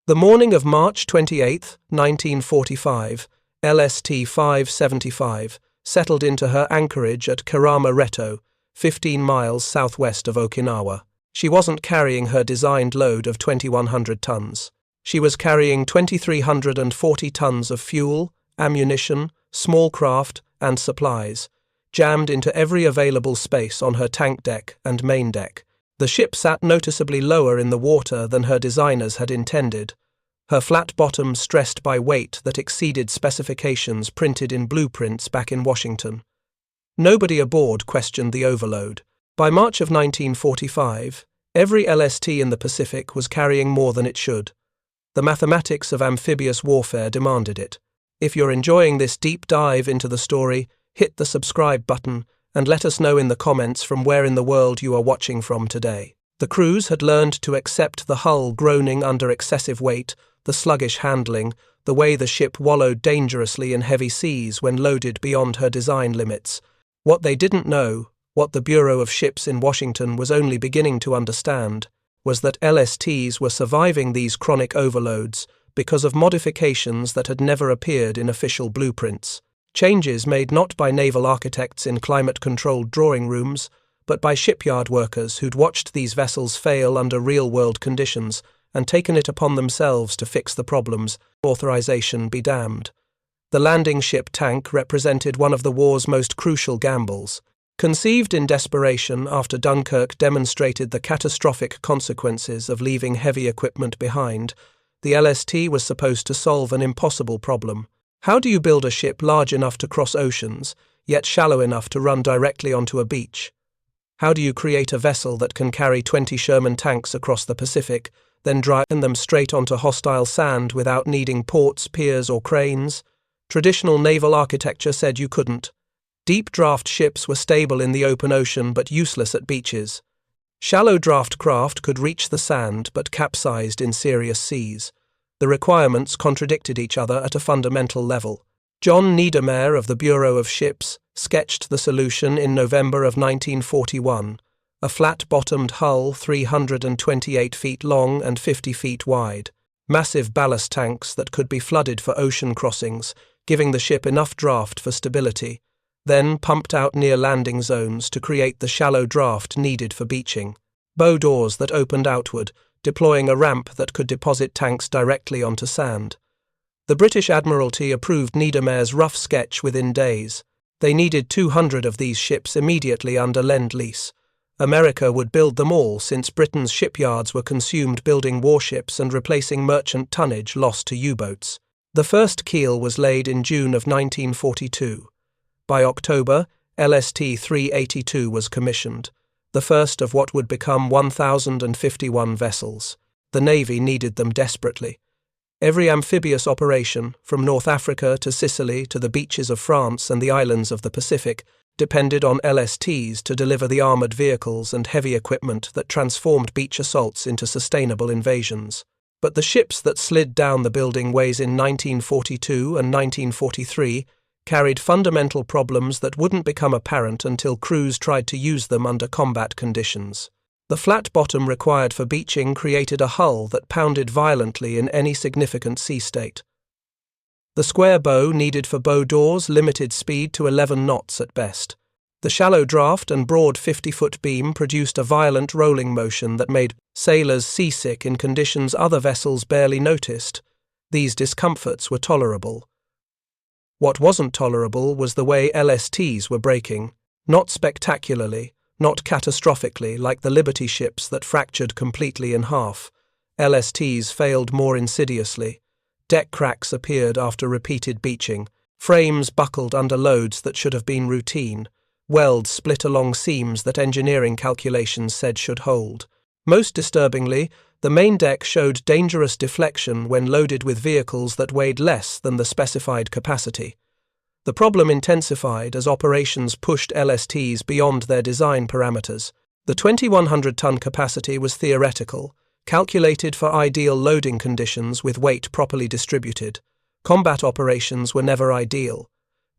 The morning of March 28, 1945, LST 575 settled into her anchorage at Kerama Retto, 15 miles southwest of Okinawa. She wasn't carrying her designed load of 2,100 tons. She was carrying 2,340 tons of fuel, ammunition, small craft, and supplies, jammed into every available space on her tank deck and main deck. The ship sat noticeably lower in the water than her designers had intended, her flat bottom stressed by weight that exceeded specifications printed in blueprints back in Washington. Nobody aboard questioned the overload. By March of 1945, every LST in the Pacific was carrying more than it should. The mathematics of amphibious warfare demanded it. If you're enjoying this deep dive into the story, hit the subscribe button and let us know in the comments from where in the world you are watching from today. The crews had learned to accept the hull groaning under excessive weight, the sluggish handling, the way the ship wallowed dangerously in heavy seas when loaded beyond her design limits. What they didn't know, what the Bureau of Ships in Washington was only beginning to understand, was that LSTs were surviving these chronic overloads because of modifications that had never appeared in official blueprints. Changes made not by naval architects in climate-controlled drawing rooms, but by shipyard workers who'd watched these vessels fail under real-world conditions and taken it upon themselves to fix the problems. Authorization be damned. The landing ship tank represented one of the war's most crucial gambles. Conceived in desperation after Dunkirk demonstrated the catastrophic consequences of leaving heavy equipment behind, the LST was supposed to solve an impossible problem. How do you build a ship large enough to cross oceans, yet shallow enough to run directly onto a beach? How do you create a vessel that can carry 20 Sherman tanks across the Pacific, then drive them straight onto hostile sand without needing ports, piers, or cranes? Traditional naval architecture said you couldn't. Deep draft ships were stable in the open ocean but useless at beaches. Shallow draft craft could reach the sand but capsized in serious seas. The requirements contradicted each other at a fundamental level. John Niedermayer of the Bureau of Ships sketched the solution in November of 1941, a flat-bottomed hull 328 feet long and 50 feet wide, massive ballast tanks that could be flooded for ocean crossings, giving the ship enough draft for stability, then pumped out near landing zones to create the shallow draft needed for beaching. Bow doors that opened outward, deploying a ramp that could deposit tanks directly onto sand. The British Admiralty approved Niedermayer's rough sketch within days. They needed 200 of these ships immediately under Lend-Lease. America would build them all since Britain's shipyards were consumed building warships and replacing merchant tonnage lost to U-boats. The first keel was laid in June of 1942. By October, LST 382 was commissioned, the first of what would become 1,051 vessels. The Navy needed them desperately. Every amphibious operation, from North Africa to Sicily to the beaches of France and the islands of the Pacific, depended on LSTs to deliver the armoured vehicles and heavy equipment that transformed beach assaults into sustainable invasions. But the ships that slid down the building ways in 1942 and 1943 carried fundamental problems that wouldn't become apparent until crews tried to use them under combat conditions. The flat bottom required for beaching created a hull that pounded violently in any significant sea state. The square bow needed for bow doors limited speed to 11 knots at best. The shallow draft and broad 50-foot beam produced a violent rolling motion that made sailors seasick in conditions other vessels barely noticed. These discomforts were tolerable. What wasn't tolerable was the way LSTs were breaking, not spectacularly, not catastrophically like the Liberty ships that fractured completely in half. LSTs failed more insidiously. Deck cracks appeared after repeated beaching, frames buckled under loads that should have been routine, welds split along seams that engineering calculations said should hold. Most disturbingly, the main deck showed dangerous deflection when loaded with vehicles that weighed less than the specified capacity. The problem intensified as operations pushed LSTs beyond their design parameters. The 2,100-ton capacity was theoretical, calculated for ideal loading conditions with weight properly distributed. Combat operations were never ideal.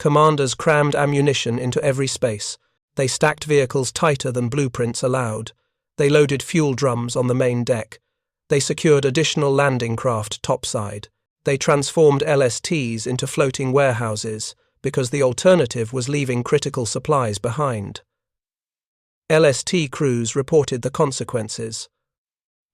Commanders crammed ammunition into every space. They stacked vehicles tighter than blueprints allowed. They loaded fuel drums on the main deck. They secured additional landing craft topside. They transformed LSTs into floating warehouses because the alternative was leaving critical supplies behind. LST crews reported the consequences.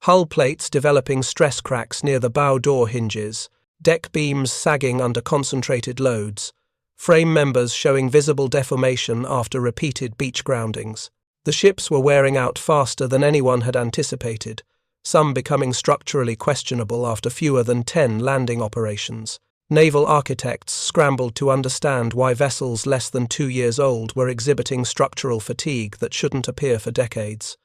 Hull plates developing stress cracks near the bow door hinges, deck beams sagging under concentrated loads, frame members showing visible deformation after repeated beach groundings. The ships were wearing out faster than anyone had anticipated, some becoming structurally questionable after fewer than 10 landing operations. Naval architects scrambled to understand why vessels less than 2 years old were exhibiting structural fatigue that shouldn't appear for decades.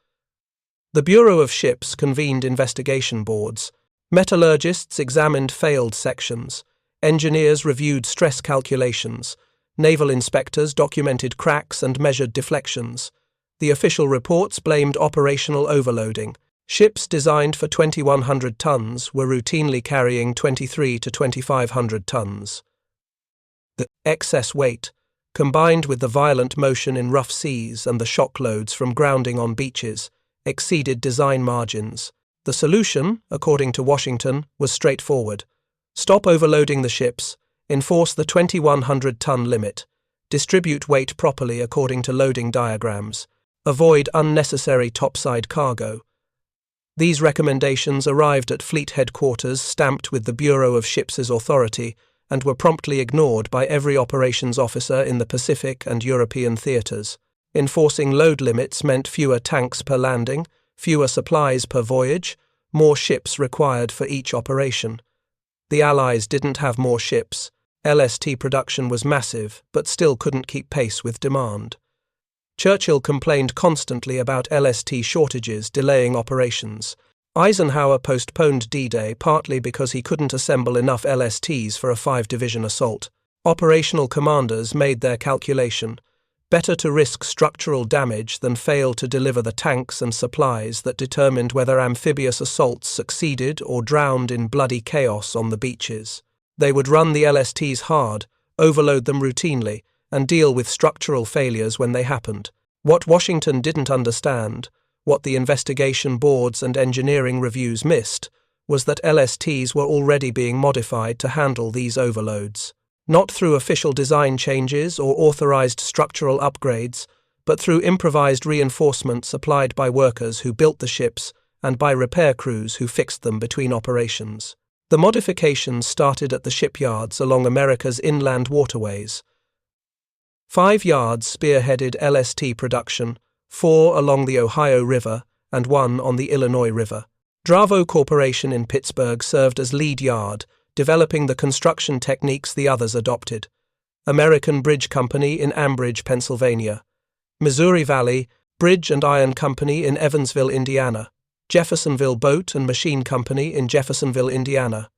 The Bureau of Ships convened investigation boards. Metallurgists examined failed sections. Engineers reviewed stress calculations. Naval inspectors documented cracks and measured deflections. The official reports blamed operational overloading. Ships designed for 2,100 tons were routinely carrying 23 to 2,500 tons. The excess weight, combined with the violent motion in rough seas and the shock loads from grounding on beaches, exceeded design margins. The solution, according to Washington, was straightforward. Stop overloading the ships, enforce the 2,100-ton limit, distribute weight properly according to loading diagrams, avoid unnecessary topside cargo. These recommendations arrived at fleet headquarters stamped with the Bureau of Ships' authority and were promptly ignored by every operations officer in the Pacific and European theatres. Enforcing load limits meant fewer tanks per landing, fewer supplies per voyage, more ships required for each operation. The Allies didn't have more ships. LST production was massive, but still couldn't keep pace with demand. Churchill complained constantly about LST shortages delaying operations. Eisenhower postponed D-Day partly because he couldn't assemble enough LSTs for a 5-division assault. Operational commanders made their calculation. Better to risk structural damage than fail to deliver the tanks and supplies that determined whether amphibious assaults succeeded or drowned in bloody chaos on the beaches. They would run the LSTs hard, overload them routinely, and deal with structural failures when they happened. What Washington didn't understand, what the investigation boards and engineering reviews missed, was that LSTs were already being modified to handle these overloads. Not through official design changes or authorized structural upgrades, but through improvised reinforcement supplied by workers who built the ships and by repair crews who fixed them between operations. The modifications started at the shipyards along America's inland waterways. 5 yards spearheaded LST production, 4 along the Ohio River and 1 on the Illinois River. Dravo Corporation in Pittsburgh served as lead yard, developing the construction techniques the others adopted. American Bridge Company in Ambridge, Pennsylvania. Missouri Valley Bridge and Iron Company in Evansville, Indiana. Jeffersonville Boat and Machine Company in Jeffersonville, Indiana.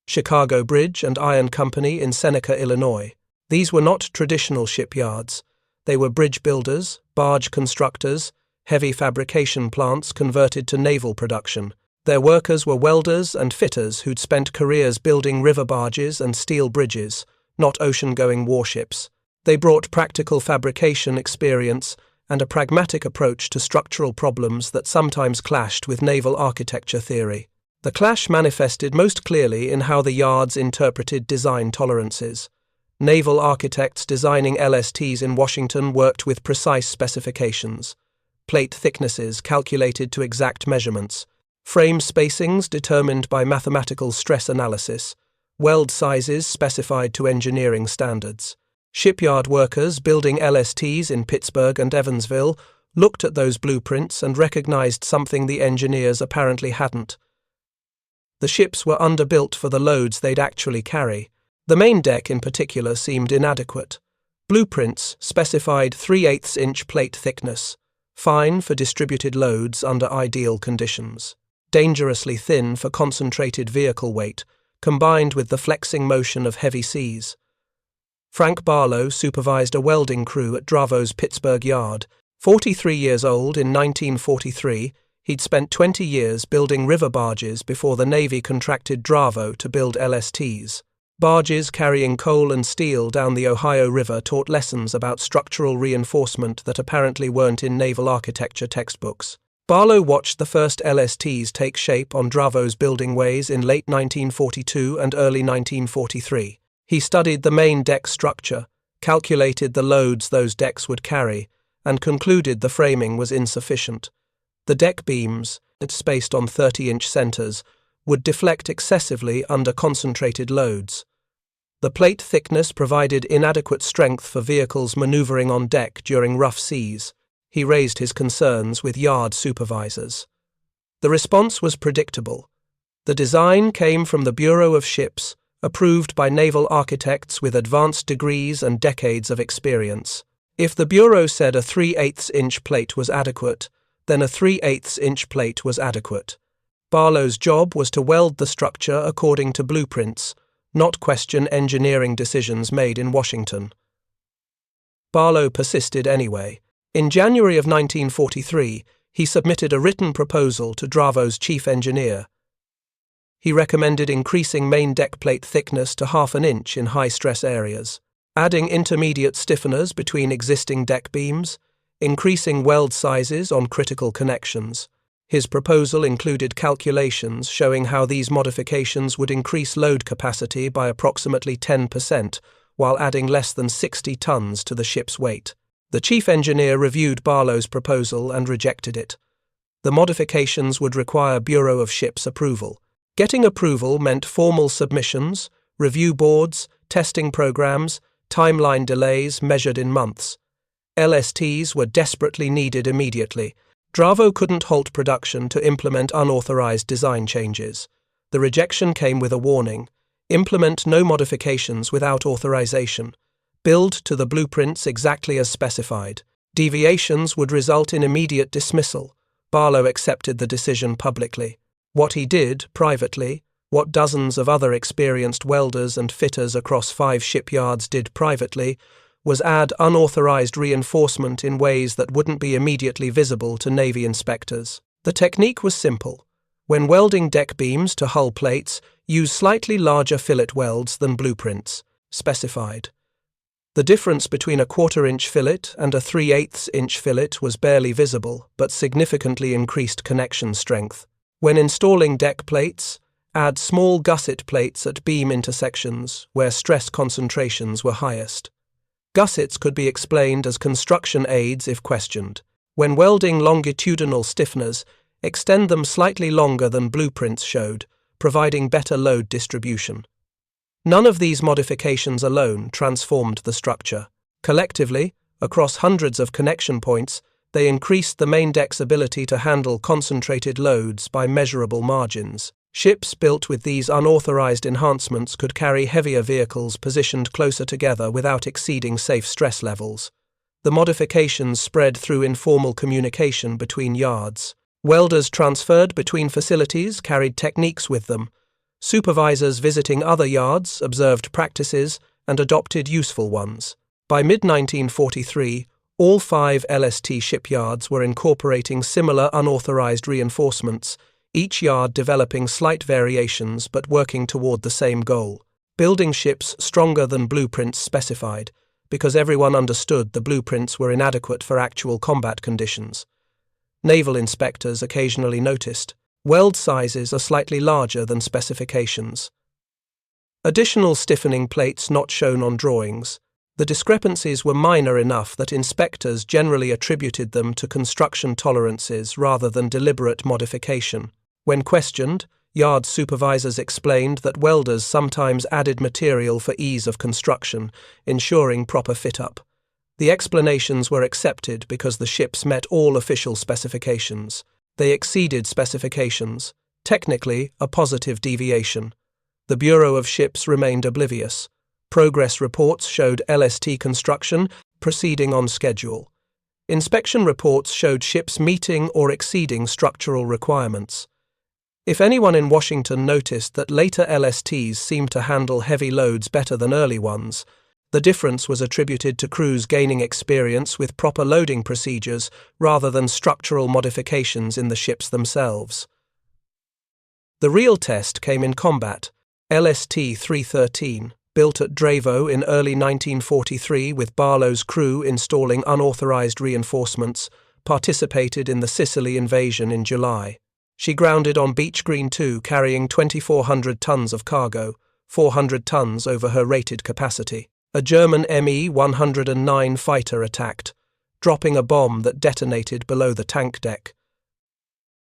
Chicago Bridge and Iron Company in Seneca, Illinois. These were not traditional shipyards. They were bridge builders, barge constructors, heavy fabrication plants converted to naval production. Their workers were welders and fitters who'd spent careers building river barges and steel bridges, not ocean-going warships. They brought practical fabrication experience and a pragmatic approach to structural problems that sometimes clashed with naval architecture theory. The clash manifested most clearly in how the yards interpreted design tolerances. Naval architects designing LSTs in Washington worked with precise specifications. Plate thicknesses calculated to exact measurements. Frame spacings determined by mathematical stress analysis. Weld sizes specified to engineering standards. Shipyard workers building LSTs in Pittsburgh and Evansville looked at those blueprints and recognized something the engineers apparently hadn't. The ships were underbuilt for the loads they'd actually carry. The main deck in particular seemed inadequate. Blueprints specified 3/8 inch plate thickness, fine for distributed loads under ideal conditions, dangerously thin for concentrated vehicle weight, combined with the flexing motion of heavy seas. Frank Barlow supervised a welding crew at Dravo's Pittsburgh yard. 43 years old in 1943, he'd spent 20 years building river barges before the Navy contracted Dravo to build LSTs. Barges carrying coal and steel down the Ohio River taught lessons about structural reinforcement that apparently weren't in naval architecture textbooks. Barlow watched the first LSTs take shape on Dravo's building ways in late 1942 and early 1943. He studied the main deck structure, calculated the loads those decks would carry, and concluded the framing was insufficient. The deck beams, spaced on 30-inch centers, would deflect excessively under concentrated loads. The plate thickness provided inadequate strength for vehicles maneuvering on deck during rough seas. He raised his concerns with yard supervisors. The response was predictable. The design came from the Bureau of Ships, approved by naval architects with advanced degrees and decades of experience. If the Bureau said a 3/8-inch plate was adequate, then a 3/8-inch plate was adequate. Barlow's job was to weld the structure according to blueprints, not question engineering decisions made in Washington. Barlow persisted anyway. In January of 1943, he submitted a written proposal to Dravo's chief engineer. He recommended increasing main deck plate thickness to 1/2 inch in high-stress areas, adding intermediate stiffeners between existing deck beams, increasing weld sizes on critical connections. His proposal included calculations showing how these modifications would increase load capacity by approximately 10%, while adding less than 60 tons to the ship's weight. The chief engineer reviewed Barlow's proposal and rejected it. The modifications would require Bureau of Ships approval. Getting approval meant formal submissions, review boards, testing programs, timeline delays measured in months. LSTs were desperately needed immediately. Dravo couldn't halt production to implement unauthorized design changes. The rejection came with a warning: implement no modifications without authorization. Build to the blueprints exactly as specified. Deviations would result in immediate dismissal. Barlow accepted the decision publicly. What he did, privately, what dozens of other experienced welders and fitters across 5 shipyards did privately, was add unauthorized reinforcement in ways that wouldn't be immediately visible to Navy inspectors. The technique was simple. When welding deck beams to hull plates, use slightly larger fillet welds than blueprints specified. The difference between a 1/4-inch fillet and a 3/8-inch fillet was barely visible, but significantly increased connection strength. When installing deck plates, add small gusset plates at beam intersections where stress concentrations were highest. Gussets could be explained as construction aids if questioned. When welding longitudinal stiffeners, extend them slightly longer than blueprints showed, providing better load distribution. None of these modifications alone transformed the structure. Collectively, across hundreds of connection points, they increased the main deck's ability to handle concentrated loads by measurable margins. Ships built with these unauthorized enhancements could carry heavier vehicles positioned closer together without exceeding safe stress levels. The modifications spread through informal communication between yards. Welders transferred between facilities carried techniques with them. Supervisors visiting other yards observed practices and adopted useful ones. By mid-1943, all 5 LST shipyards were incorporating similar unauthorized reinforcements, each yard developing slight variations but working toward the same goal: building ships stronger than blueprints specified, because everyone understood the blueprints were inadequate for actual combat conditions. Naval inspectors occasionally noticed weld sizes are slightly larger than specifications. Additional stiffening plates not shown on drawings. The discrepancies were minor enough that inspectors generally attributed them to construction tolerances rather than deliberate modification. When questioned, yard supervisors explained that welders sometimes added material for ease of construction, ensuring proper fit-up. The explanations were accepted because the ships met all official specifications. They exceeded specifications, technically a positive deviation. The Bureau of Ships remained oblivious. Progress reports showed LST construction proceeding on schedule. Inspection reports showed ships meeting or exceeding structural requirements. If anyone in Washington noticed that later LSTs seemed to handle heavy loads better than early ones, the difference was attributed to crews gaining experience with proper loading procedures rather than structural modifications in the ships themselves. The real test came in combat. LST 313, built at Dravo in early 1943 with Barlow's crew installing unauthorized reinforcements, participated in the Sicily invasion in July. She grounded on Beach Green 2 carrying 2,400 tons of cargo, 400 tons over her rated capacity. A German Me-109 fighter attacked, dropping a bomb that detonated below the tank deck.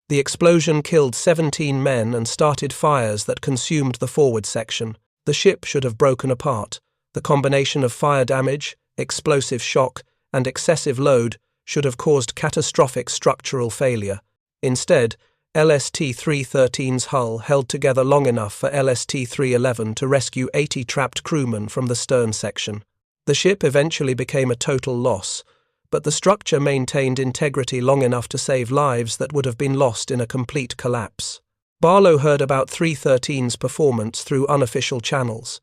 The explosion killed 17 men and started fires that consumed the forward section. The ship should have broken apart. The combination of fire damage, explosive shock, and excessive load should have caused catastrophic structural failure. Instead, LST-313's hull held together long enough for LST-311 to rescue 80 trapped crewmen from the stern section. The ship eventually became a total loss, but the structure maintained integrity long enough to save lives that would have been lost in a complete collapse. Barlow heard about 313's performance through unofficial channels.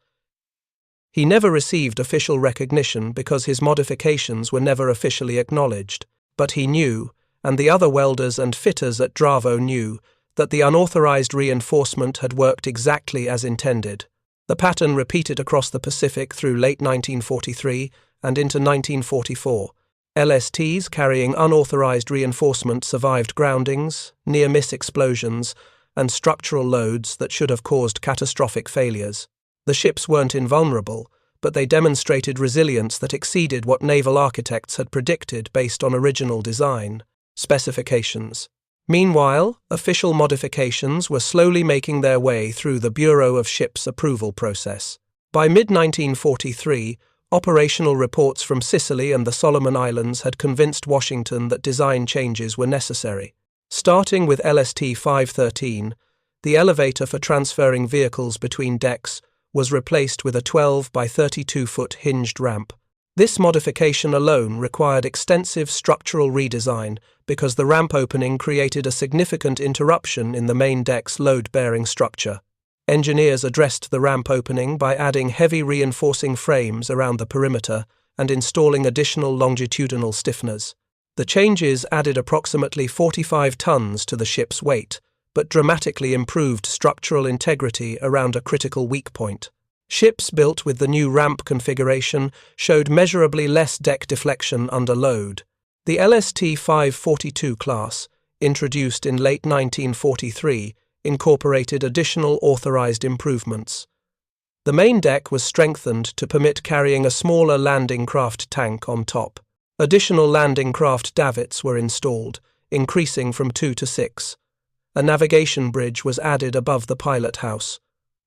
He never received official recognition because his modifications were never officially acknowledged, but he knew, and the other welders and fitters at Dravo knew, that the unauthorized reinforcement had worked exactly as intended. The pattern repeated across the Pacific through late 1943 and into 1944. LSTs carrying unauthorized reinforcement survived groundings, near-miss explosions, and structural loads that should have caused catastrophic failures. The ships weren't invulnerable, but they demonstrated resilience that exceeded what naval architects had predicted based on original design specifications. Meanwhile, official modifications were slowly making their way through the Bureau of Ships approval process. By mid-1943, operational reports from Sicily and the Solomon Islands had convinced Washington that design changes were necessary. Starting with LST-513, the elevator for transferring vehicles between decks was replaced with a 12 by 32-foot hinged ramp. This modification alone required extensive structural redesign because the ramp opening created a significant interruption in the main deck's load-bearing structure. Engineers addressed the ramp opening by adding heavy reinforcing frames around the perimeter and installing additional longitudinal stiffeners. The changes added approximately 45 tons to the ship's weight, but dramatically improved structural integrity around a critical weak point. Ships built with the new ramp configuration showed measurably less deck deflection under load. The LST-542 class, introduced in late 1943, incorporated additional authorized improvements. The main deck was strengthened to permit carrying a smaller landing craft tank on top. Additional landing craft davits were installed, increasing from 2 to 6. A navigation bridge was added above the pilot house.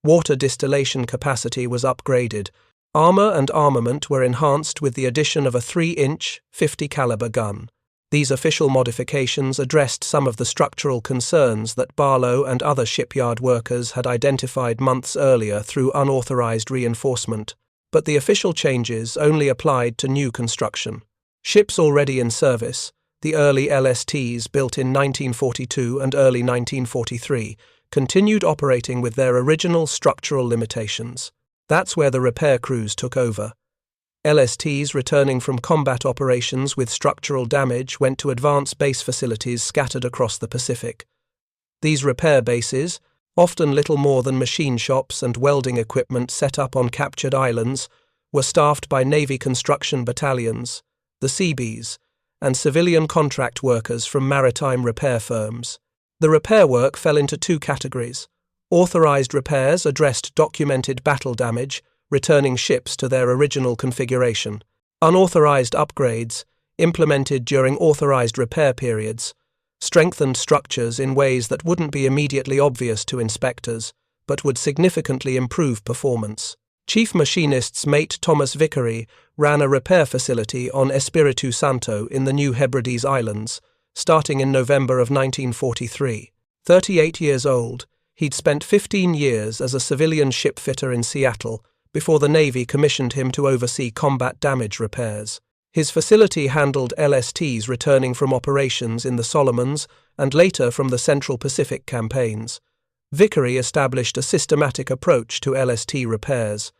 Water distillation capacity was upgraded. Armor and armament were enhanced with the addition of a 3-inch, 50-caliber gun. These official modifications addressed some of the structural concerns that Barlow and other shipyard workers had identified months earlier through unauthorized reinforcement, but the official changes only applied to new construction. Ships already in service, the early LSTs built in 1942 and early 1943, continued operating with their original structural limitations. That's where the repair crews took over. LSTs returning from combat operations with structural damage went to advanced base facilities scattered across the Pacific. These repair bases, often little more than machine shops and welding equipment set up on captured islands, were staffed by Navy construction battalions, the Seabees, and civilian contract workers from maritime repair firms. The repair work fell into two categories. Authorized repairs addressed documented battle damage, returning ships to their original configuration. Unauthorized upgrades, implemented during authorized repair periods, strengthened structures in ways that wouldn't be immediately obvious to inspectors, but would significantly improve performance. Chief Machinist's mate Thomas Vickery ran a repair facility on Espiritu Santo in the New Hebrides Islands, starting in November of 1943. 38 years old, he'd spent 15 years as a civilian ship fitter in Seattle before the Navy commissioned him to oversee combat damage repairs. His facility handled LSTs returning from operations in the Solomons and later from the Central Pacific campaigns. Vickery established a systematic approach to LST repairs.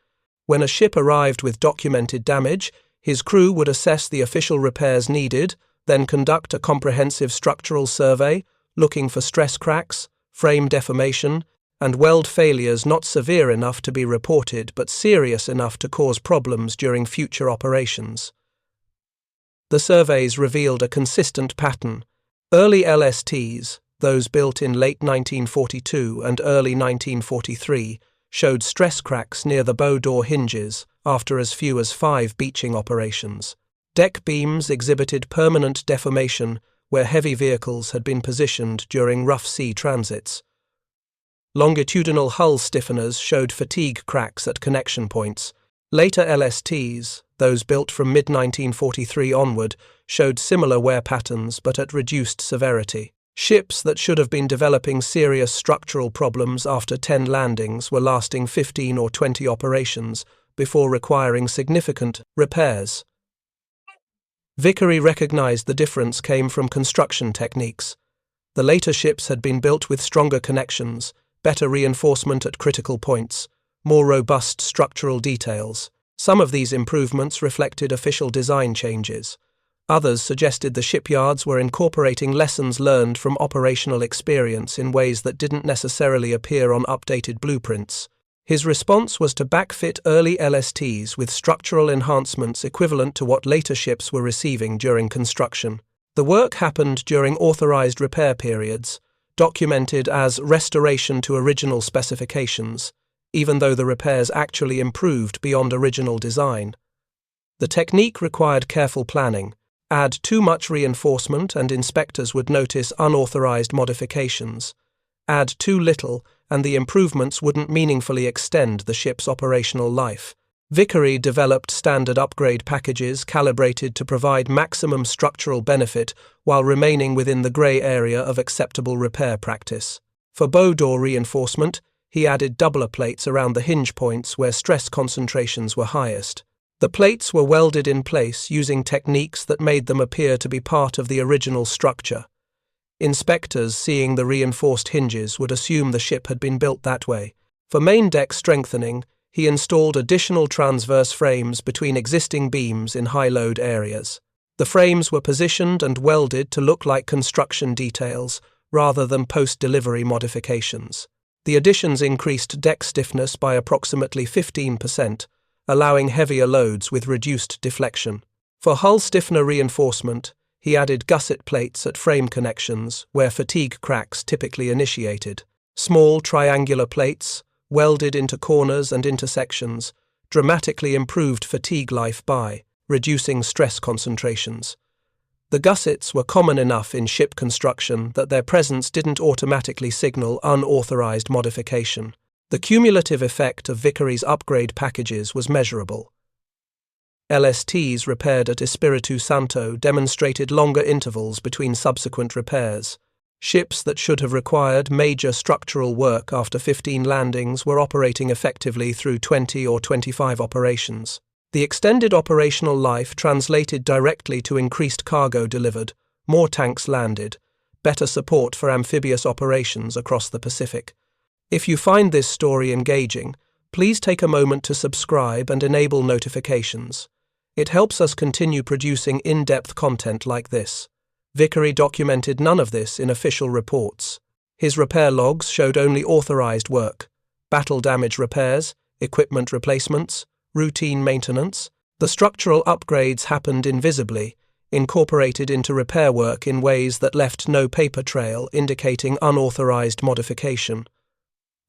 When a ship arrived with documented damage, his crew would assess the official repairs needed, then conduct a comprehensive structural survey, looking for stress cracks, frame deformation, and weld failures not severe enough to be reported but serious enough to cause problems during future operations. The surveys revealed a consistent pattern. Early LSTs, those built in late 1942 and early 1943, showed stress cracks near the bow door hinges after as few as 5 beaching operations. Deck beams exhibited permanent deformation where heavy vehicles had been positioned during rough sea transits. Longitudinal hull stiffeners showed fatigue cracks at connection points. Later LSTs, those built from mid-1943 onward, showed similar wear patterns but at reduced severity. Ships that should have been developing serious structural problems after 10 landings were lasting 15 or 20 operations before requiring significant repairs. Vickery recognized the difference came from construction techniques. The later ships had been built with stronger connections, better reinforcement at critical points, more robust structural details. Some of these improvements reflected official design changes. Others suggested the shipyards were incorporating lessons learned from operational experience in ways that didn't necessarily appear on updated blueprints. His response was to backfit early LSTs with structural enhancements equivalent to what later ships were receiving during construction. The work happened during authorized repair periods, documented as restoration to original specifications, even though the repairs actually improved beyond original design. The technique required careful planning. Add too much reinforcement and inspectors would notice unauthorized modifications. Add too little and the improvements wouldn't meaningfully extend the ship's operational life. Vickery developed standard upgrade packages calibrated to provide maximum structural benefit while remaining within the grey area of acceptable repair practice. For bow door reinforcement, he added doubler plates around the hinge points where stress concentrations were highest. The plates were welded in place using techniques that made them appear to be part of the original structure. Inspectors seeing the reinforced hinges would assume the ship had been built that way. For main deck strengthening, he installed additional transverse frames between existing beams in high-load areas. The frames were positioned and welded to look like construction details rather than post-delivery modifications. The additions increased deck stiffness by approximately 15%, allowing heavier loads with reduced deflection. For hull stiffener reinforcement, he added gusset plates at frame connections where fatigue cracks typically initiated. Small triangular plates, welded into corners and intersections, dramatically improved fatigue life by reducing stress concentrations. The gussets were common enough in ship construction that their presence didn't automatically signal unauthorized modification. The cumulative effect of Vickery's upgrade packages was measurable. LSTs repaired at Espiritu Santo demonstrated longer intervals between subsequent repairs. Ships that should have required major structural work after 15 landings were operating effectively through 20 or 25 operations. The extended operational life translated directly to increased cargo delivered, more tanks landed, better support for amphibious operations across the Pacific. If you find this story engaging, please take a moment to subscribe and enable notifications. It helps us continue producing in-depth content like this. Vickery documented none of this in official reports. His repair logs showed only authorized work, battle damage repairs, equipment replacements, routine maintenance. The structural upgrades happened invisibly, incorporated into repair work in ways that left no paper trail indicating unauthorized modification.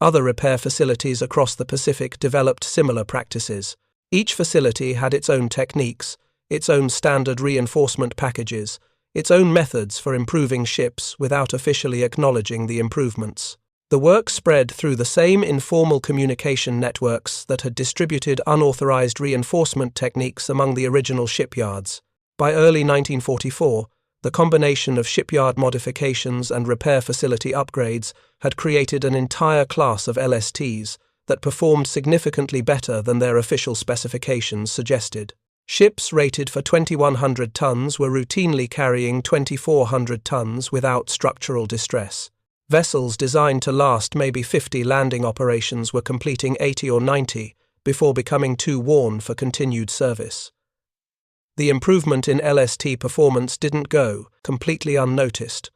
Other repair facilities across the Pacific developed similar practices. Each facility had its own techniques, its own standard reinforcement packages, its own methods for improving ships without officially acknowledging the improvements. The work spread through the same informal communication networks that had distributed unauthorized reinforcement techniques among the original shipyards. By early 1944, the combination of shipyard modifications and repair facility upgrades had created an entire class of LSTs that performed significantly better than their official specifications suggested. Ships rated for 2,100 tons were routinely carrying 2,400 tons without structural distress. Vessels designed to last maybe 50 landing operations were completing 80 or 90 before becoming too worn for continued service. The improvement in LST performance didn't go completely unnoticed.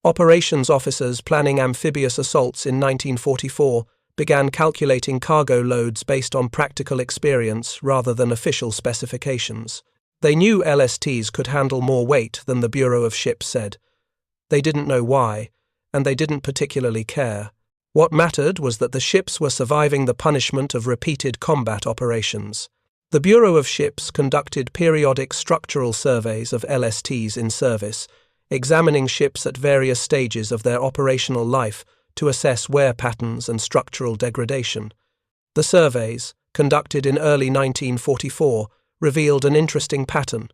Operations officers planning amphibious assaults in 1944 began calculating cargo loads based on practical experience rather than official specifications. They knew LSTs could handle more weight than the Bureau of Ships said. They didn't know why, and they didn't particularly care. What mattered was that the ships were surviving the punishment of repeated combat operations. The Bureau of Ships conducted periodic structural surveys of LSTs in service, examining ships at various stages of their operational life to assess wear patterns and structural degradation. The surveys, conducted in early 1944, revealed an interesting pattern.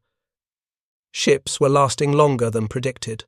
Ships were lasting longer than predicted.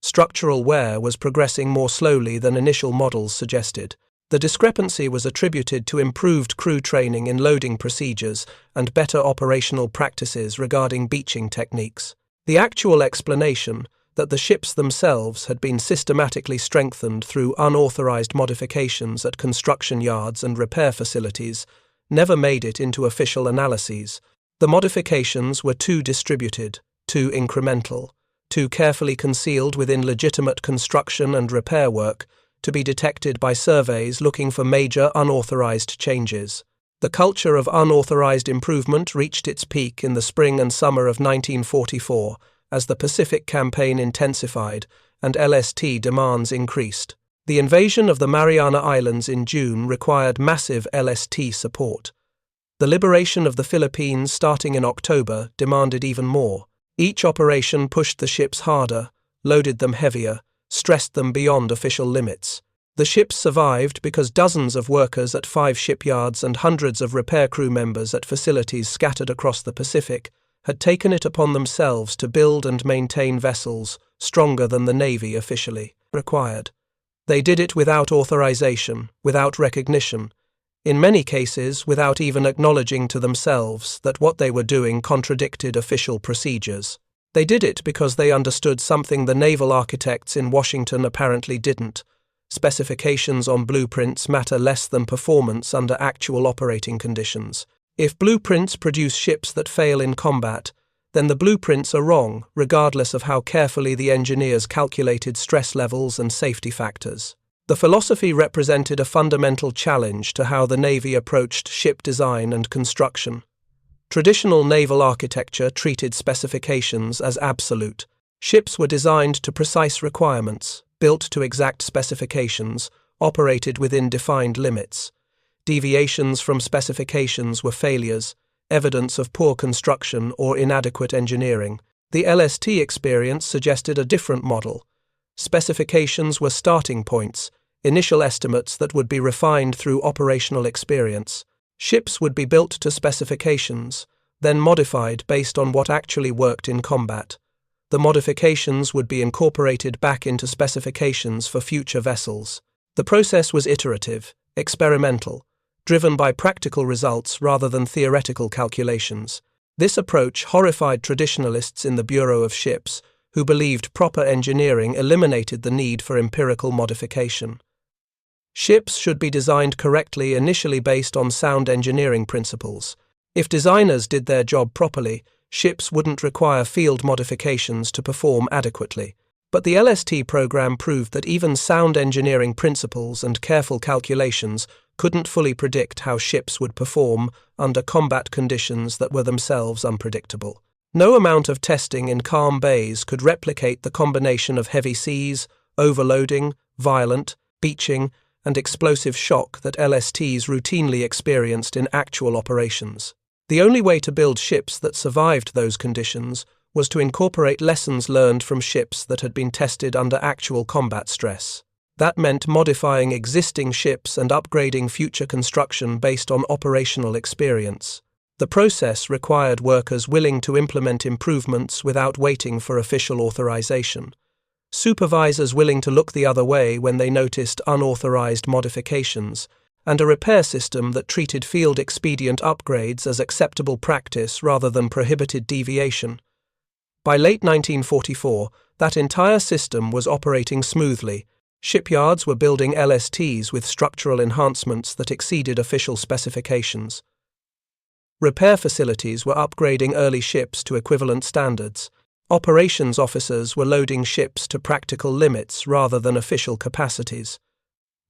Structural wear was progressing more slowly than initial models suggested. The discrepancy was attributed to improved crew training in loading procedures and better operational practices regarding beaching techniques. The actual explanation, that the ships themselves had been systematically strengthened through unauthorized modifications at construction yards and repair facilities, never made it into official analyses. The modifications were too distributed, too incremental, too carefully concealed within legitimate construction and repair work to be detected by surveys looking for major unauthorized changes. The culture of unauthorized improvement reached its peak in the spring and summer of 1944 as the Pacific campaign intensified and LST demands increased. The invasion of the Mariana Islands in June required massive LST support. The liberation of the Philippines starting in October demanded even more. Each operation pushed the ships harder, loaded them heavier, stressed them beyond official limits. The ships survived because dozens of workers at 5 shipyards and hundreds of repair crew members at facilities scattered across the Pacific had taken it upon themselves to build and maintain vessels stronger than the Navy officially required. They did it without authorization, without recognition, in many cases without even acknowledging to themselves that what they were doing contradicted official procedures. They did it because they understood something the naval architects in Washington apparently didn't. Specifications on blueprints matter less than performance under actual operating conditions. If blueprints produce ships that fail in combat, then the blueprints are wrong, regardless of how carefully the engineers calculated stress levels and safety factors. The philosophy represented a fundamental challenge to how the Navy approached ship design and construction. Traditional naval architecture treated specifications as absolute. Ships were designed to precise requirements, built to exact specifications, operated within defined limits. Deviations from specifications were failures, evidence of poor construction or inadequate engineering. The LST experience suggested a different model. Specifications were starting points, initial estimates that would be refined through operational experience. Ships would be built to specifications, then modified based on what actually worked in combat. The modifications would be incorporated back into specifications for future vessels. The process was iterative, experimental, driven by practical results rather than theoretical calculations. This approach horrified traditionalists in the Bureau of Ships, who believed proper engineering eliminated the need for empirical modification. Ships should be designed correctly initially based on sound engineering principles. If designers did their job properly, ships wouldn't require field modifications to perform adequately. But the LST program proved that even sound engineering principles and careful calculations couldn't fully predict how ships would perform under combat conditions that were themselves unpredictable. No amount of testing in calm bays could replicate the combination of heavy seas, overloading, violent, beaching, and explosive shock that LSTs routinely experienced in actual operations. The only way to build ships that survived those conditions was to incorporate lessons learned from ships that had been tested under actual combat stress. That meant modifying existing ships and upgrading future construction based on operational experience. The process required workers willing to implement improvements without waiting for official authorization. Supervisors willing to look the other way when they noticed unauthorized modifications, and a repair system that treated field expedient upgrades as acceptable practice rather than prohibited deviation. By late 1944, that entire system was operating smoothly. Shipyards were building LSTs with structural enhancements that exceeded official specifications. Repair facilities were upgrading early ships to equivalent standards. Operations officers were loading ships to practical limits rather than official capacities.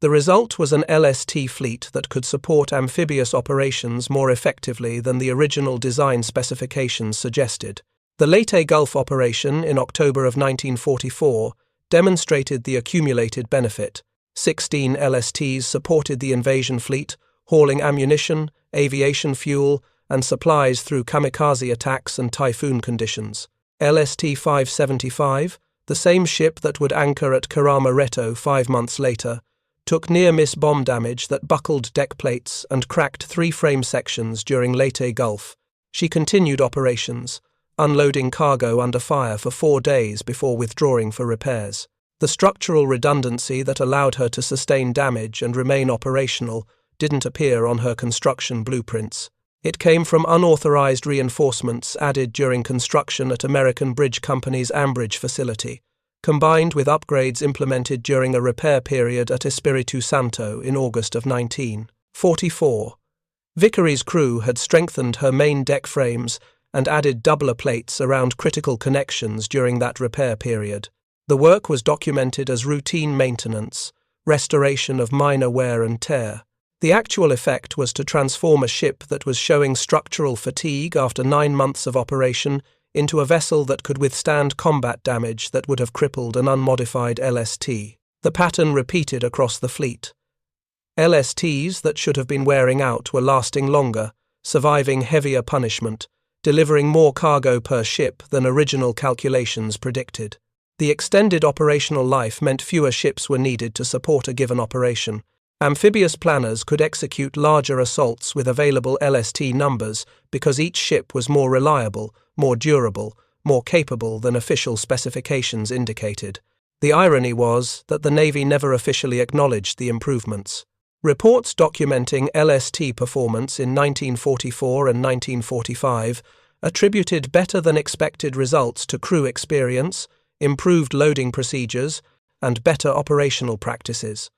The result was an LST fleet that could support amphibious operations more effectively than the original design specifications suggested. The Leyte Gulf operation in October of 1944 demonstrated the accumulated benefit. 16 LSTs supported the invasion fleet, hauling ammunition, aviation fuel, and supplies through kamikaze attacks and typhoon conditions. LST-575, the same ship that would anchor at Kerama Retto 5 months later, took near-miss bomb damage that buckled deck plates and cracked 3 frame sections during Leyte Gulf. She continued operations, unloading cargo under fire for 4 days before withdrawing for repairs. The structural redundancy that allowed her to sustain damage and remain operational didn't appear on her construction blueprints. It came from unauthorized reinforcements added during construction at American Bridge Company's Ambridge facility, combined with upgrades implemented during a repair period at Espiritu Santo in August of 1944. Vickery's crew had strengthened her main deck frames and added doubler plates around critical connections during that repair period. The work was documented as routine maintenance, restoration of minor wear and tear. The actual effect was to transform a ship that was showing structural fatigue after 9 months of operation into a vessel that could withstand combat damage that would have crippled an unmodified LST. The pattern repeated across the fleet. LSTs that should have been wearing out were lasting longer, surviving heavier punishment, delivering more cargo per ship than original calculations predicted. The extended operational life meant fewer ships were needed to support a given operation. Amphibious planners could execute larger assaults with available LST numbers because each ship was more reliable, more durable, more capable than official specifications indicated. The irony was that the Navy never officially acknowledged the improvements. Reports documenting LST performance in 1944 and 1945 attributed better-than-expected results to crew experience, improved loading procedures, and better operational practices.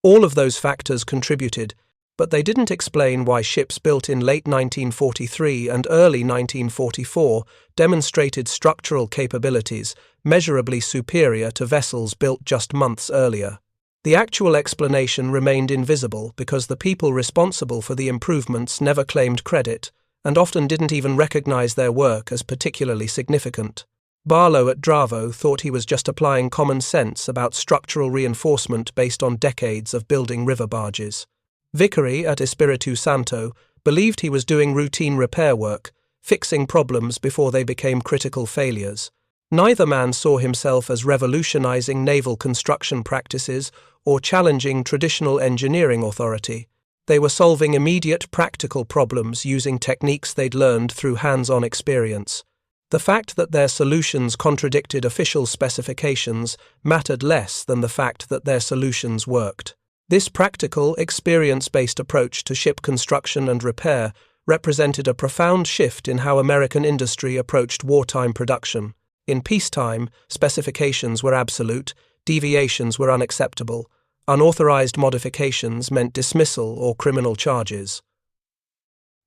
All of those factors contributed, but they didn't explain why ships built in late 1943 and early 1944 demonstrated structural capabilities measurably superior to vessels built just months earlier. The actual explanation remained invisible because the people responsible for the improvements never claimed credit and often didn't even recognize their work as particularly significant. Barlow at Dravo thought he was just applying common sense about structural reinforcement based on decades of building river barges. Vickery at Espiritu Santo believed he was doing routine repair work, fixing problems before they became critical failures. Neither man saw himself as revolutionizing naval construction practices or challenging traditional engineering authority. They were solving immediate practical problems using techniques they'd learned through hands-on experience. The fact that their solutions contradicted official specifications mattered less than the fact that their solutions worked. This practical, experience-based approach to ship construction and repair represented a profound shift in how American industry approached wartime production. In peacetime, specifications were absolute, deviations were unacceptable, unauthorized modifications meant dismissal or criminal charges.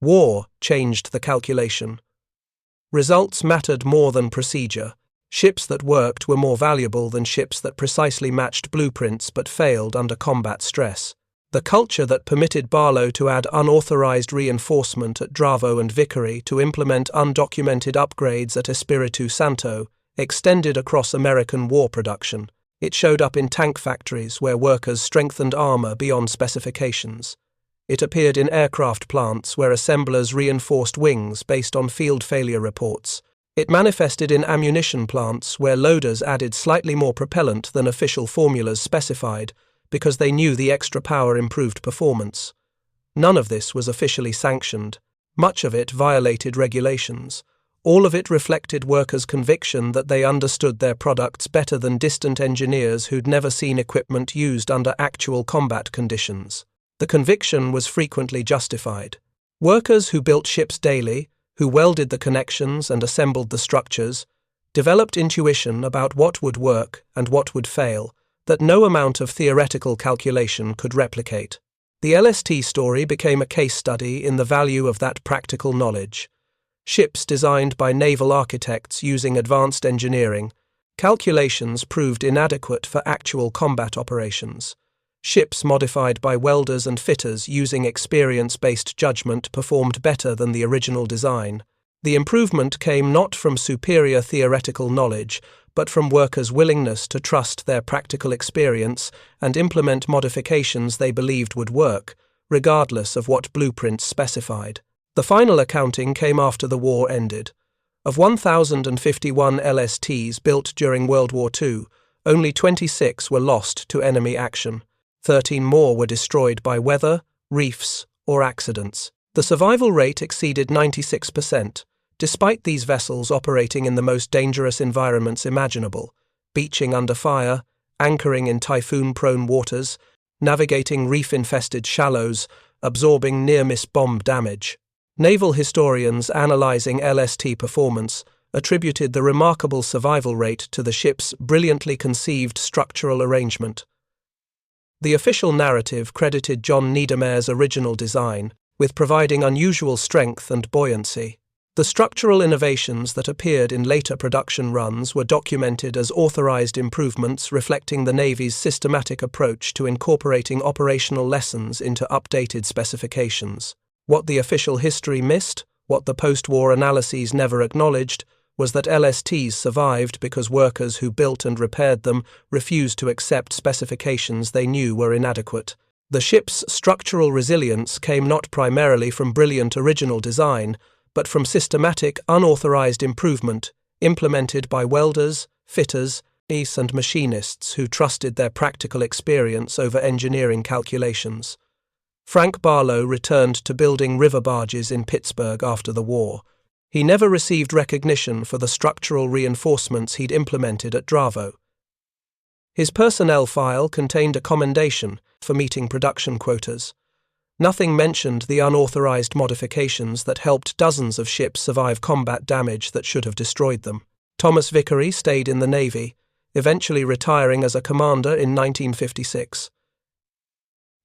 War changed the calculation. Results mattered more than procedure. Ships that worked were more valuable than ships that precisely matched blueprints but failed under combat stress. The culture that permitted Barlow to add unauthorized reinforcement at Dravo and Vickery to implement undocumented upgrades at Espiritu Santo extended across American war production. It showed up in tank factories where workers strengthened armor beyond specifications. It appeared in aircraft plants where assemblers reinforced wings based on field failure reports. It manifested in ammunition plants where loaders added slightly more propellant than official formulas specified because they knew the extra power improved performance. None of this was officially sanctioned. Much of it violated regulations. All of it reflected workers' conviction that they understood their products better than distant engineers who'd never seen equipment used under actual combat conditions. The conviction was frequently justified. Workers who built ships daily, who welded the connections and assembled the structures, developed intuition about what would work and what would fail that no amount of theoretical calculation could replicate. The LST story became a case study in the value of that practical knowledge. Ships designed by naval architects using advanced engineering, calculations proved inadequate for actual combat operations. Ships modified by welders and fitters using experience-based judgment performed better than the original design. The improvement came not from superior theoretical knowledge, but from workers' willingness to trust their practical experience and implement modifications they believed would work, regardless of what blueprints specified. The final accounting came after the war ended. Of 1,051 LSTs built during World War II, only 26 were lost to enemy action. 13 more were destroyed by weather, reefs, or accidents. The survival rate exceeded 96%, despite these vessels operating in the most dangerous environments imaginable, beaching under fire, anchoring in typhoon-prone waters, navigating reef-infested shallows, absorbing near-miss bomb damage. Naval historians analyzing LST performance attributed the remarkable survival rate to the ship's brilliantly conceived structural arrangement. The official narrative credited John Niedermayer's original design with providing unusual strength and buoyancy. The structural innovations that appeared in later production runs were documented as authorized improvements reflecting the Navy's systematic approach to incorporating operational lessons into updated specifications. What the official history missed, what the post-war analyses never acknowledged, was that LSTs survived because workers who built and repaired them refused to accept specifications they knew were inadequate. The ship's structural resilience came not primarily from brilliant original design, but from systematic, unauthorized improvement implemented by welders, fitters, and machinists who trusted their practical experience over engineering calculations. Frank Barlow returned to building river barges in Pittsburgh after the war. He never received recognition for the structural reinforcements he'd implemented at Dravo. His personnel file contained a commendation for meeting production quotas. Nothing mentioned the unauthorized modifications that helped dozens of ships survive combat damage that should have destroyed them. Thomas Vickery stayed in the Navy, eventually retiring as a commander in 1956.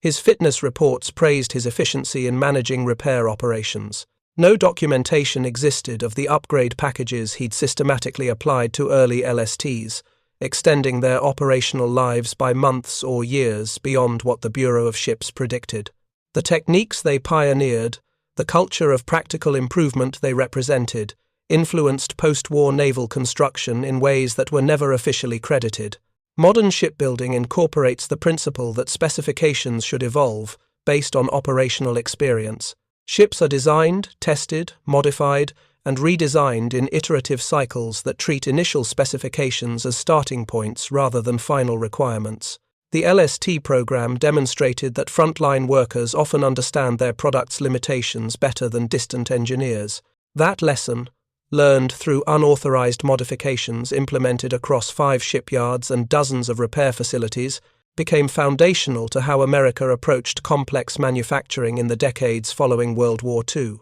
His fitness reports praised his efficiency in managing repair operations. No documentation existed of the upgrade packages he'd systematically applied to early LSTs, extending their operational lives by months or years beyond what the Bureau of Ships predicted. The techniques they pioneered, the culture of practical improvement they represented, influenced post-war naval construction in ways that were never officially credited. Modern shipbuilding incorporates the principle that specifications should evolve based on operational experience. Ships are designed, tested, modified, and redesigned in iterative cycles that treat initial specifications as starting points rather than final requirements. The LST program demonstrated that frontline workers often understand their product's limitations better than distant engineers. That lesson, learned through unauthorized modifications implemented across 5 shipyards and dozens of repair facilities, became foundational to how America approached complex manufacturing in the decades following World War II.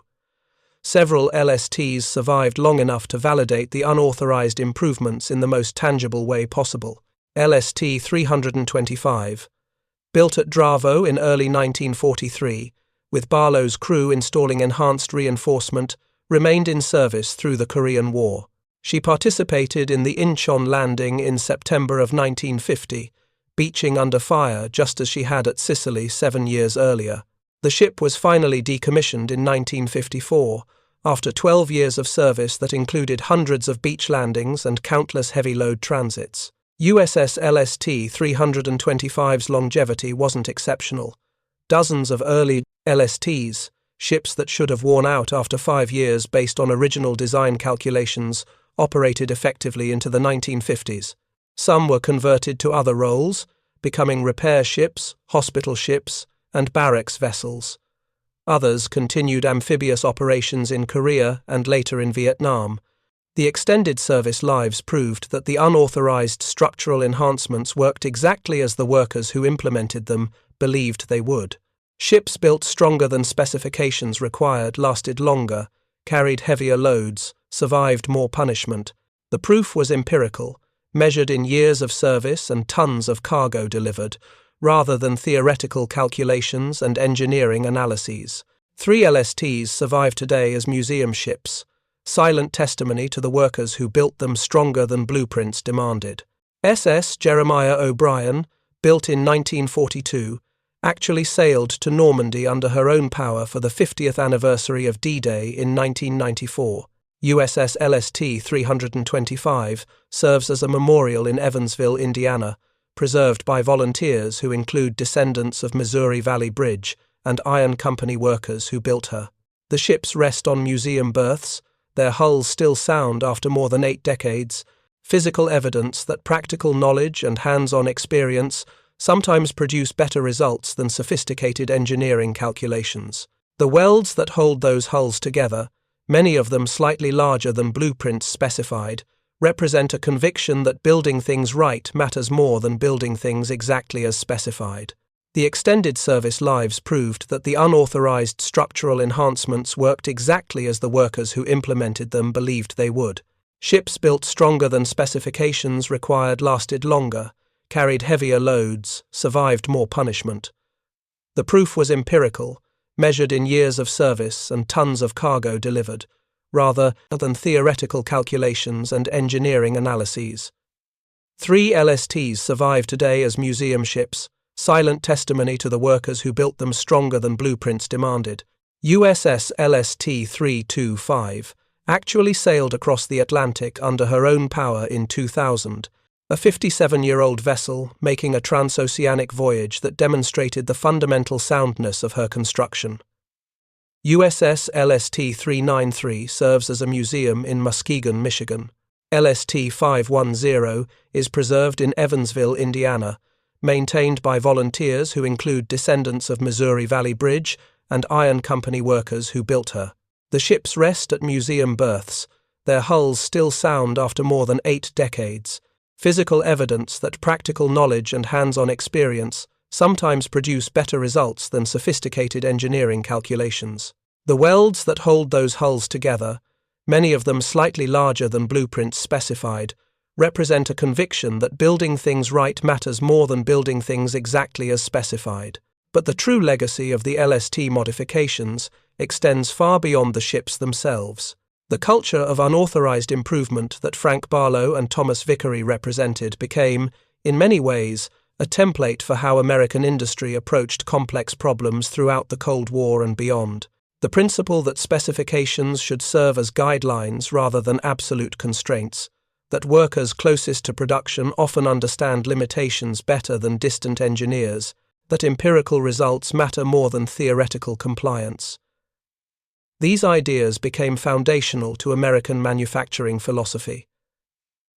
Several LSTs survived long enough to validate the unauthorized improvements in the most tangible way possible. LST 325, built at Dravo in early 1943, with Barlow's crew installing enhanced reinforcement, remained in service through the Korean War. She participated in the Incheon landing in September of 1950, beaching under fire just as she had at Sicily 7 years earlier. The ship was finally decommissioned in 1954, after 12 years of service that included hundreds of beach landings and countless heavy-load transits. USS LST 325's longevity wasn't exceptional. Dozens of early LSTs, ships that should have worn out after 5 years based on original design calculations, operated effectively into the 1950s. Some were converted to other roles, becoming repair ships, hospital ships, and barracks vessels. Others continued amphibious operations in Korea and later in Vietnam. The extended service lives proved that the unauthorized structural enhancements worked exactly as the workers who implemented them believed they would. Ships built stronger than specifications required lasted longer, carried heavier loads, survived more punishment. The proof was empirical, measured in years of service and tons of cargo delivered, rather than theoretical calculations and engineering analyses. 3 LSTs survive today as museum ships, silent testimony to the workers who built them stronger than blueprints demanded. SS Jeremiah O'Brien, built in 1942, actually sailed to Normandy under her own power for the 50th anniversary of D-Day in 1994. USS LST 325 serves as a memorial in Evansville, Indiana, preserved by volunteers who include descendants of Missouri Valley Bridge and Iron Company workers who built her. The ships rest on museum berths, their hulls still sound after more than 8 decades, physical evidence that practical knowledge and hands-on experience sometimes produce better results than sophisticated engineering calculations. The welds that hold those hulls together, many of them slightly larger than blueprints specified, represent a conviction that building things right matters more than building things exactly as specified. The extended service lives proved that the unauthorized structural enhancements worked exactly as the workers who implemented them believed they would. Ships built stronger than specifications required lasted longer, carried heavier loads, survived more punishment. The proof was empirical, measured in years of service and tons of cargo delivered, rather than theoretical calculations and engineering analyses. 3 LSTs survive today as museum ships, silent testimony to the workers who built them stronger than blueprints demanded. USS LST 325 actually sailed across the Atlantic under her own power in 2000, a 57-year-old vessel making a transoceanic voyage that demonstrated the fundamental soundness of her construction. USS LST 393 serves as a museum in Muskegon, Michigan. LST 510 is preserved in Evansville, Indiana, maintained by volunteers who include descendants of Missouri Valley Bridge and Iron Company workers who built her. The ships rest at museum berths, their hulls still sound after more than 8 decades, physical evidence that practical knowledge and hands-on experience sometimes produce better results than sophisticated engineering calculations. The welds that hold those hulls together, many of them slightly larger than blueprints specified, represent a conviction that building things right matters more than building things exactly as specified. But the true legacy of the LST modifications extends far beyond the ships themselves. The culture of unauthorized improvement that Frank Barlow and Thomas Vickery represented became, in many ways, a template for how American industry approached complex problems throughout the Cold War and beyond. The principle that specifications should serve as guidelines rather than absolute constraints, that workers closest to production often understand limitations better than distant engineers, that empirical results matter more than theoretical compliance. These ideas became foundational to American manufacturing philosophy.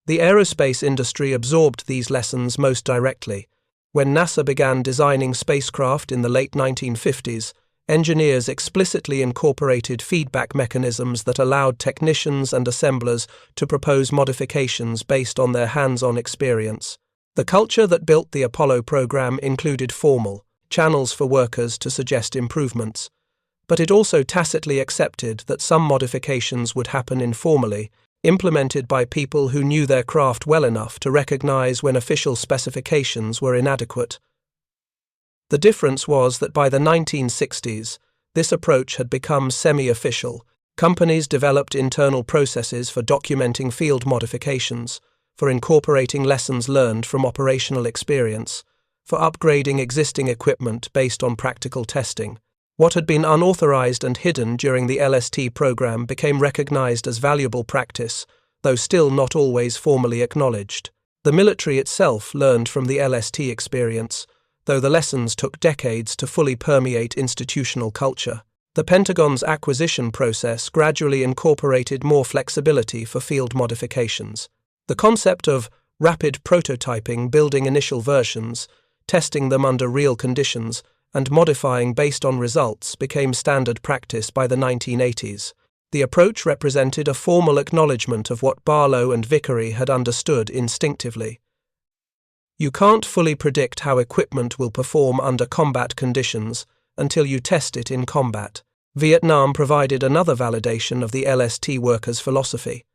The aerospace industry absorbed these lessons most directly. When NASA began designing spacecraft in the late 1950s, engineers explicitly incorporated feedback mechanisms that allowed technicians and assemblers to propose modifications based on their hands-on experience. The culture that built the Apollo program included formal channels for workers to suggest improvements, but it also tacitly accepted that some modifications would happen informally, implemented by people who knew their craft well enough to recognize when official specifications were inadequate. The difference was that by the 1960s, this approach had become semi-official. Companies developed internal processes for documenting field modifications, for incorporating lessons learned from operational experience, for upgrading existing equipment based on practical testing. What had been unauthorized and hidden during the LST program became recognized as valuable practice, though still not always formally acknowledged. The military itself learned from the LST experience, though the lessons took decades to fully permeate institutional culture. The Pentagon's acquisition process gradually incorporated more flexibility for field modifications. The concept of rapid prototyping, building initial versions, testing them under real conditions, and modifying based on results became standard practice by the 1980s. The approach represented a formal acknowledgement of what Barlow and Vickery had understood instinctively. You can't fully predict how equipment will perform under combat conditions until you test it in combat. Vietnam provided another validation of the LST workers' philosophy.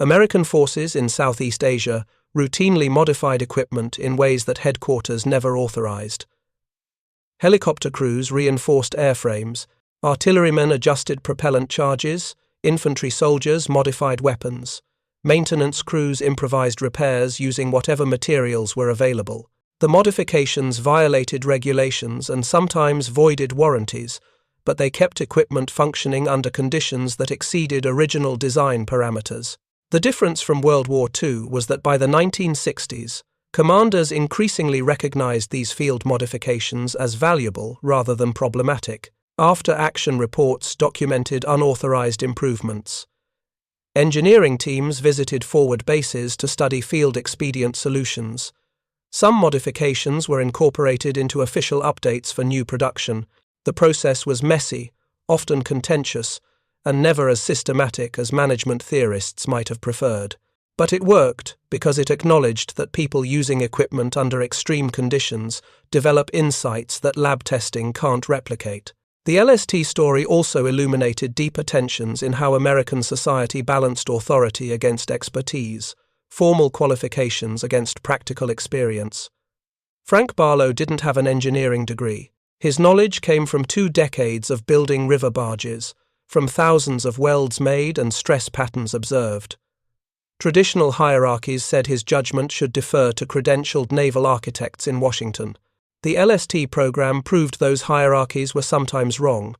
American forces in Southeast Asia routinely modified equipment in ways that headquarters never authorized. Helicopter crews reinforced airframes, artillerymen adjusted propellant charges, infantry soldiers modified weapons. Maintenance crews improvised repairs using whatever materials were available. The modifications violated regulations and sometimes voided warranties, but they kept equipment functioning under conditions that exceeded original design parameters. The difference from World War II was that by the 1960s, commanders increasingly recognized these field modifications as valuable rather than problematic. After-action reports documented unauthorized improvements. Engineering teams visited forward bases to study field-expedient solutions. Some modifications were incorporated into official updates for new production. The process was messy, often contentious, and never as systematic as management theorists might have preferred. But it worked because it acknowledged that people using equipment under extreme conditions develop insights that lab testing can't replicate. The LST story also illuminated deeper tensions in how American society balanced authority against expertise, formal qualifications against practical experience. Frank Barlow didn't have an engineering degree. His knowledge came from 2 decades of building river barges, from thousands of welds made and stress patterns observed. Traditional hierarchies said his judgment should defer to credentialed naval architects in Washington. The LST program proved those hierarchies were sometimes wrong.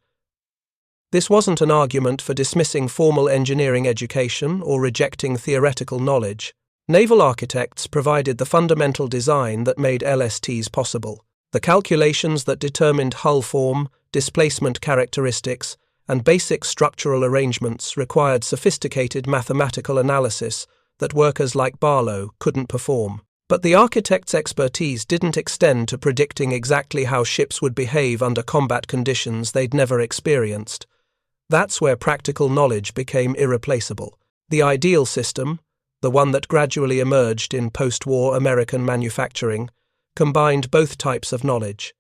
This wasn't an argument for dismissing formal engineering education or rejecting theoretical knowledge. Naval architects provided the fundamental design that made LSTs possible. The calculations that determined hull form, displacement characteristics, and basic structural arrangements required sophisticated mathematical analysis that workers like Barlow couldn't perform. But the architect's expertise didn't extend to predicting exactly how ships would behave under combat conditions they'd never experienced. That's where practical knowledge became irreplaceable. The ideal system, the one that gradually emerged in post-war American manufacturing, combined both types of knowledge.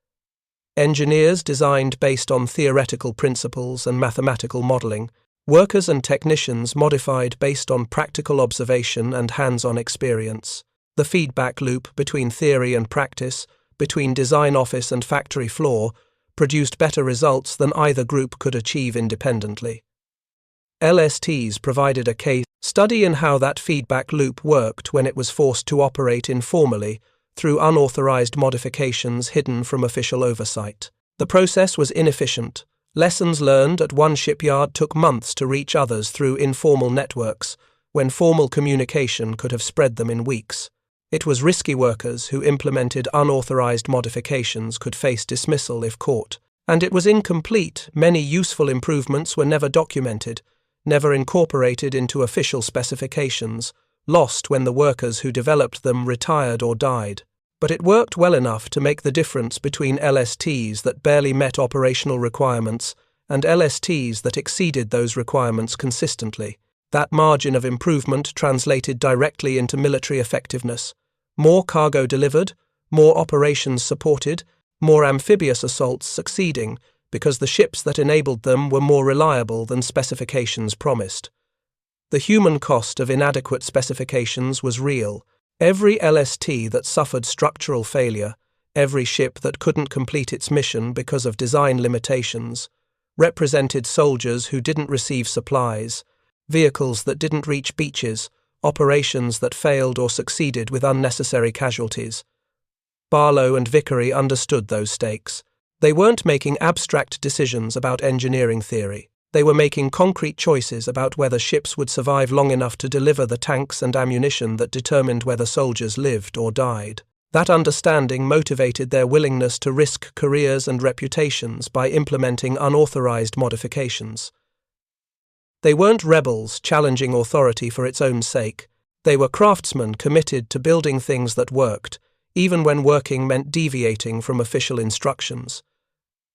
Engineers designed based on theoretical principles and mathematical modeling, workers and technicians modified based on practical observation and hands-on experience. The feedback loop between theory and practice, between design office and factory floor, produced better results than either group could achieve independently. LSTs provided a case study in how that feedback loop worked when it was forced to operate informally through unauthorized modifications hidden from official oversight. The process was inefficient. Lessons learned at one shipyard took months to reach others through informal networks, when formal communication could have spread them in weeks. It was risky workers who implemented unauthorized modifications could face dismissal if caught. And it was incomplete. Many useful improvements were never documented, never incorporated into official specifications, lost when the workers who developed them retired or died. But it worked well enough to make the difference between LSTs that barely met operational requirements and LSTs that exceeded those requirements consistently. That margin of improvement translated directly into military effectiveness. More cargo delivered, more operations supported, more amphibious assaults succeeding, because the ships that enabled them were more reliable than specifications promised. The human cost of inadequate specifications was real. Every LST that suffered structural failure, every ship that couldn't complete its mission because of design limitations, represented soldiers who didn't receive supplies, vehicles that didn't reach beaches, operations that failed or succeeded with unnecessary casualties. Barlow and Vickery understood those stakes. They weren't making abstract decisions about engineering theory. They were making concrete choices about whether ships would survive long enough to deliver the tanks and ammunition that determined whether soldiers lived or died. That understanding motivated their willingness to risk careers and reputations by implementing unauthorized modifications. They weren't rebels challenging authority for its own sake. They were craftsmen committed to building things that worked, even when working meant deviating from official instructions.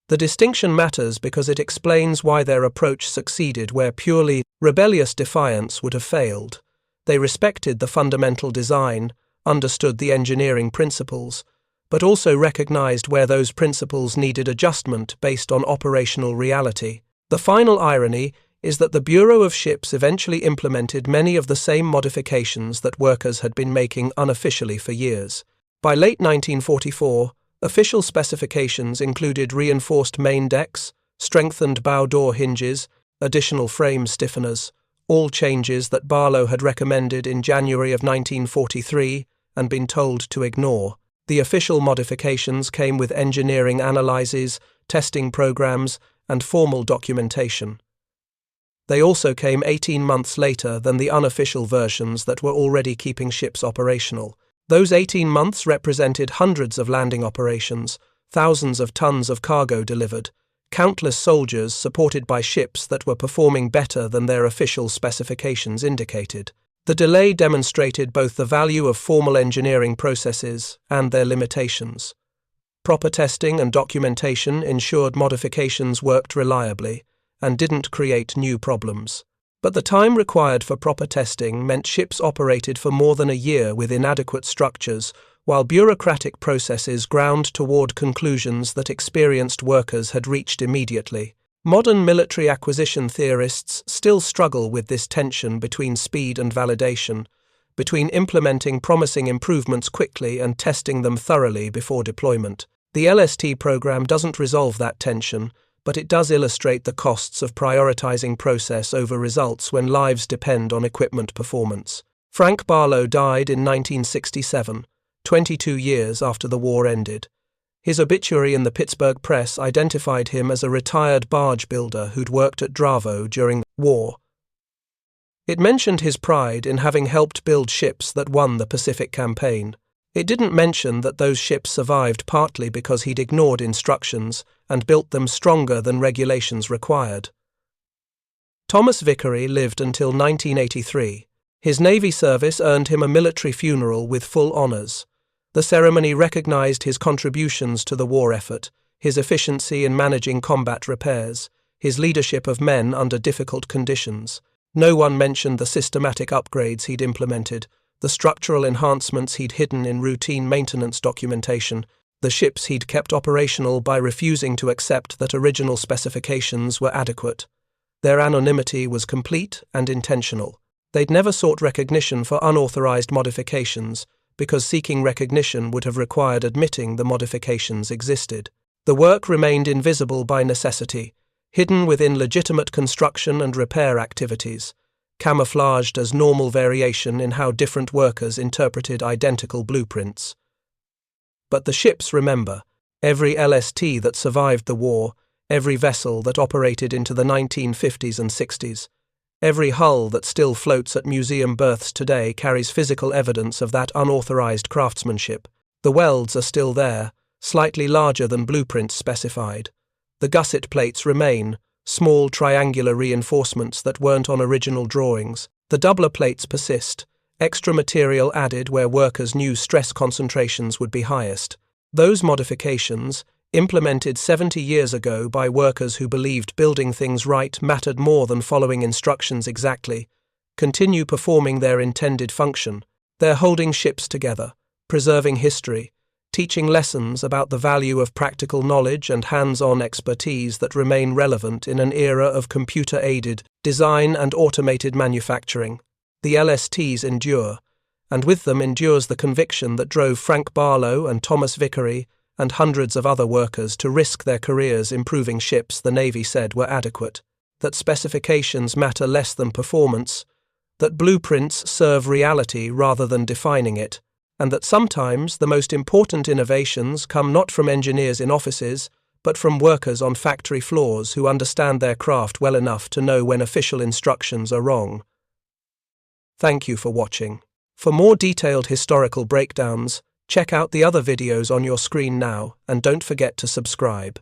The distinction matters because it explains why their approach succeeded where purely rebellious defiance would have failed. They respected the fundamental design, understood the engineering principles, but also recognized where those principles needed adjustment based on operational reality. The final irony is that the Bureau of Ships eventually implemented many of the same modifications that workers had been making unofficially for years. By late 1944, official specifications included reinforced main decks, strengthened bow door hinges, additional frame stiffeners, all changes that Barlow had recommended in January of 1943 and been told to ignore. The official modifications came with engineering analyses, testing programs, and formal documentation. They also came 18 months later than the unofficial versions that were already keeping ships operational. Those 18 months represented hundreds of landing operations, thousands of tons of cargo delivered, countless soldiers supported by ships that were performing better than their official specifications indicated. The delay demonstrated both the value of formal engineering processes and their limitations. Proper testing and documentation ensured modifications worked reliably and didn't create new problems. But the time required for proper testing meant ships operated for more than a year with inadequate structures, while bureaucratic processes ground toward conclusions that experienced workers had reached immediately. Modern military acquisition theorists still struggle with this tension between speed and validation, between implementing promising improvements quickly and testing them thoroughly before deployment. The LST program doesn't resolve that tension, but it does illustrate the costs of prioritizing process over results when lives depend on equipment performance. Frank Barlow died in 1967, 22 years after the war ended. His obituary in the Pittsburgh press identified him as a retired barge builder who'd worked at Dravo during the war. It mentioned his pride in having helped build ships that won the Pacific Campaign. It didn't mention that those ships survived partly because he'd ignored instructions and built them stronger than regulations required. Thomas Vickery lived until 1983. His Navy service earned him a military funeral with full honors. The ceremony recognized his contributions to the war effort, his efficiency in managing combat repairs, his leadership of men under difficult conditions. No one mentioned the systematic upgrades he'd implemented, the structural enhancements he'd hidden in routine maintenance documentation, the ships he'd kept operational by refusing to accept that original specifications were adequate. Their anonymity was complete and intentional. They'd never sought recognition for unauthorized modifications, because seeking recognition would have required admitting the modifications existed. The work remained invisible by necessity, hidden within legitimate construction and repair activities, camouflaged as normal variation in how different workers interpreted identical blueprints. But the ships remember. Every LST that survived the war, every vessel that operated into the 1950s and 60s, every hull that still floats at museum berths today carries physical evidence of that unauthorized craftsmanship. The welds are still there, slightly larger than blueprints specified. The gusset plates remain, small triangular reinforcements that weren't on original drawings. The doubler plates persist, extra material added where workers knew stress concentrations would be highest. Those modifications, implemented 70 years ago by workers who believed building things right mattered more than following instructions exactly, continue performing their intended function. They're holding ships together, preserving history, teaching lessons about the value of practical knowledge and hands-on expertise that remain relevant in an era of computer-aided design and automated manufacturing. The LSTs endure, and with them endures the conviction that drove Frank Barlow and Thomas Vickery and hundreds of other workers to risk their careers improving ships the Navy said were adequate, that specifications matter less than performance, that blueprints serve reality rather than defining it, and that sometimes the most important innovations come not from engineers in offices, but from workers on factory floors who understand their craft well enough to know when official instructions are wrong. Thank you for watching. For more detailed historical breakdowns, check out the other videos on your screen now and don't forget to subscribe.